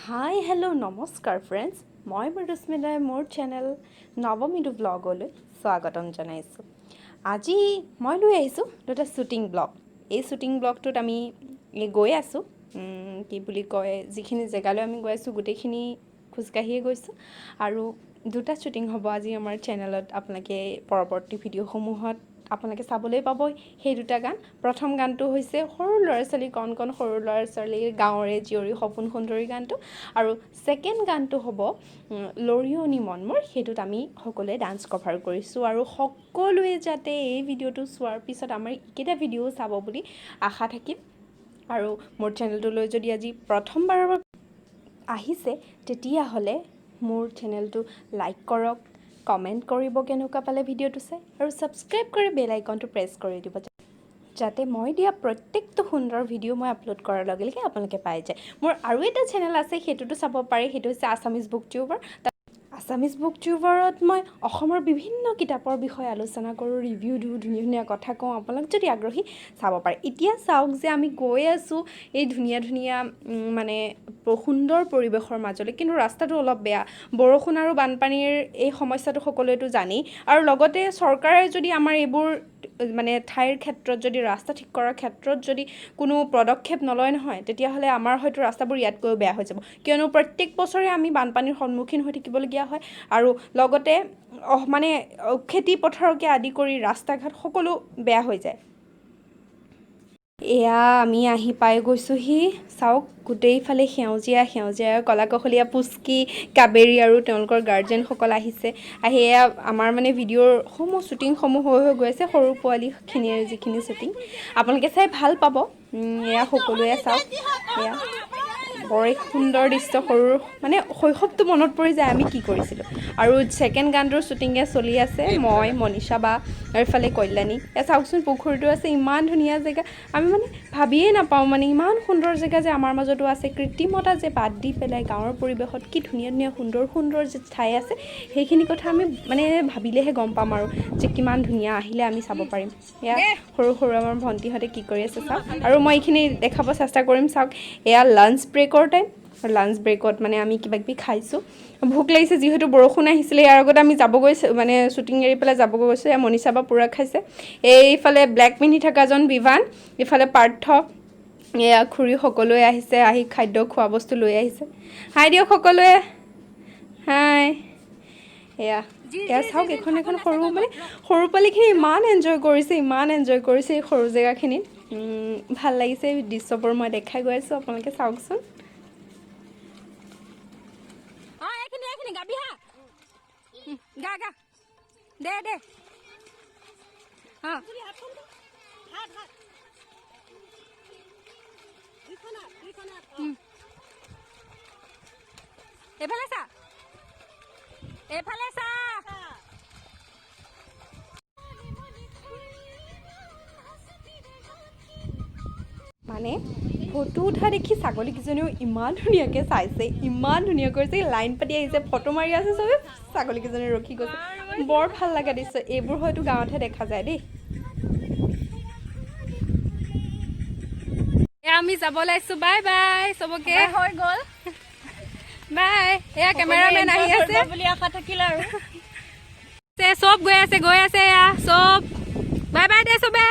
Hi hello' নমস্কাৰ friends, মই মৃদুস্মিতাই মোৰ চেনেল নৱমিদু ব্লগলৈ স্বাগতম জনাইছোঁ। আজি মই লৈ আহিছোঁ দুটা শ্বুটিং ব্লগ। এই শ্বুটিং ব্লগটোত আমি গৈ আছোঁ, কি বুলি কয়, যিখিনি জেগালৈ আমি গৈ আছোঁ গোটেইখিনি খোজকাঢ়িয়ে গৈছোঁ আৰু দুটা শ্বুটিং হ'ব আজি আমাৰ চেনেলত। আপোনালোকে পৰৱৰ্তী ভিডিঅ'সমূহত আপোনালোকে চাবলৈ পাব সেই দুটা গান। প্ৰথম গানটো হৈছে সৰু ল'ৰা ছোৱালী, কণ সৰু ল'ৰা ছোৱালীৰ গাঁৱৰে জীয়ৰী সপোন সুন্দৰী গানটো, আৰু ছেকেণ্ড গানটো হ'ব লৰিয়নি মন মোৰ। সেইটোত আমি সকলোৱে ডান্স কভাৰ কৰিছোঁ আৰু সকলোৱে যাতে এই ভিডিঅ'টো চোৱাৰ পিছত আমাৰ এইকেইটা ভিডিঅ' চাব বুলি আশা থাকিল। আৰু মোৰ চেনেলটোলৈ যদি আজি প্ৰথমবাৰৰ বাবে আহিছে তেতিয়াহ'লে মোৰ চেনেলটো লাইক কৰক, কমেণ্ট কৰিব কেনেকুৱা পালে ভিডিঅ'টো চাই, আৰু ছাবস্ক্ৰাইব কৰি বেল আইকনটো প্ৰেছ কৰি দিব যাতে মই দিয়া প্ৰত্যেকটো সুন্দৰ ভিডিঅ' মই আপলোড কৰাৰ লগে লগে আপোনালোকে পাই যায়। মোৰ আৰু এটা চেনেল আছে, সেইটোতো চাব পাৰে, সেইটো হৈছে Assamese book tuber. Assamese book টিউবাৰত মই অসমৰ বিভিন্ন কিতাপৰ বিষয়ে আলোচনা কৰোঁ, ৰিভিউ দিওঁ, ধুনীয়া ধুনীয়া কথা কওঁ। আপোনালোক যদি আগ্ৰহী চাব পাৰে। এতিয়া চাওক যে আমি গৈ আছোঁ এই ধুনীয়া ধুনীয়া মানে সুন্দৰ পৰিৱেশৰ মাজলৈ, কিন্তু ৰাস্তাটো অলপ বেয়া। বৰষুণ আৰু বানপানীৰ এই সমস্যাটো সকলোৱেতো জানেই, আৰু লগতে চৰকাৰে যদি আমাৰ এইবোৰ মানে ঠাইৰ ক্ষেত্ৰত যদি ৰাস্তা ঠিক কৰাৰ ক্ষেত্ৰত যদি কোনো পদক্ষেপ নলয় নহয়, তেতিয়াহ'লে আমাৰ হয়তো ৰাস্তাবোৰ ইয়াতকৈও বেয়া হৈ যাব। কিয়নো প্ৰত্যেক বছৰে আমি বানপানীৰ সন্মুখীন হৈ থাকিবলগীয়া হয়, আৰু লগতে মানে খেতি পথাৰকে আদি কৰি ৰাস্তা ঘাট সকলো বেয়া হৈ যায়। এয়া আমি আহি পাই গৈছোঁহি। চাওক গোটেইফালে সেউজীয়া সেউজীয়া, কলাকশলীয়া পুচকি, কাবেৰী আৰু তেওঁলোকৰ গাৰ্জেনসকল আহিছে। আহি এয়া আমাৰ মানে ভিডিঅ'ৰ শ্বুটিংসমূহ হৈ গৈ আছে, সৰু পোৱালীখিনিৰ যিখিনি শ্বুটিং আপোনালোকে চাই ভাল পাব। এয়া সকলোৱে চাওক, এয়া বৰ সুন্দৰ দৃশ্য। সৰু মানে শৈশৱটো মনত পৰি যায় আমি কি কৰিছিলোঁ। আৰু ছেকেণ্ড গানটোৰ শ্বুটিঙে চলি আছে, মই মনীষা বা আৰু এইফালে কল্যাণী। এয়া চাওকচোন পুখুৰীটো আছে, ইমান ধুনীয়া জেগা। আমি মানে ভাবিয়ে নাপাওঁ মানে ইমান সুন্দৰ জেগা যে আমাৰ মাজতো আছে। কৃত্ৰিমতা যে বাদ দি পেলাই গাঁৱৰ পৰিৱেশত কি ধুনীয়া ধুনীয়া সুন্দৰ সুন্দৰ যে ঠাই আছে, সেইখিনি কথা আমি মানে ভাবিলেহে গম পাম আৰু যে কিমান ধুনীয়া। আহিলে আমি চাব পাৰিম। এয়া সৰু সৰু আমাৰ ভণ্টিহঁতে কি কৰি আছে চাওক, আৰু মই এইখিনি দেখাব চেষ্টা কৰিম। চাওক এয়া লাঞ্চ ব্ৰেকৰ টাইম। লাঞ্চ ব্ৰেকত মানে আমি কিবা কিবি খাইছোঁ। ভোক লাগিছে যিহেতু বৰষুণ আহিছিলে, ইয়াৰ আগতে আমি যাবগৈ মানে শ্বুটিং এৰি পেলাই যাবগৈ গৈছোঁ। এয়া মনীষা বা পূৰা খাইছে। এইফালে ব্লেক পিন্ধি থকাজন বিভান, ইফালে পাৰ্থ, এয়া খুৰী সকলোৱে আহিছে, আহি খাদ্য খোৱা বস্তু লৈ আহিছে। হাই দিয়ক সকলোৱে, হাই। এয়া চাওক এখন এখন সৰু মানে সৰু পোৱালীখিনি ইমান এনজয় কৰিছে এই সৰু জেগাখিনিত। ভাল লাগিছে এই দৃশ্যবোৰ মই দেখাই গৈ আছোঁ, আপোনালোকে চাওকচোন। এইফালে চা, এইফালে চা। মানে ফটো উঠা দেখি ছাগলীকেইজনীও ইমান ধুনীয়াকৈ চাইছে, ইমান ধুনীয়া কৰিছে, লাইন পাতি আহিছে, ফটো মাৰি আছে চবে। ছাগলীকেইজনী ৰখি গৈছে, বৰ ভাল লগা দৃশ্য। এইবোৰ হয়তো গাঁৱতহে দেখা যায় দেই। এয়া আমি যাব লাগিছোঁ, বাই বাই চবকে। হৈ গ'ল, বাই। এয়া কেমেৰামেন আহি আছে বুলি আশা থাকিল, আৰু চব গৈ আছে এয়া চব। বাই বাই দে চবে।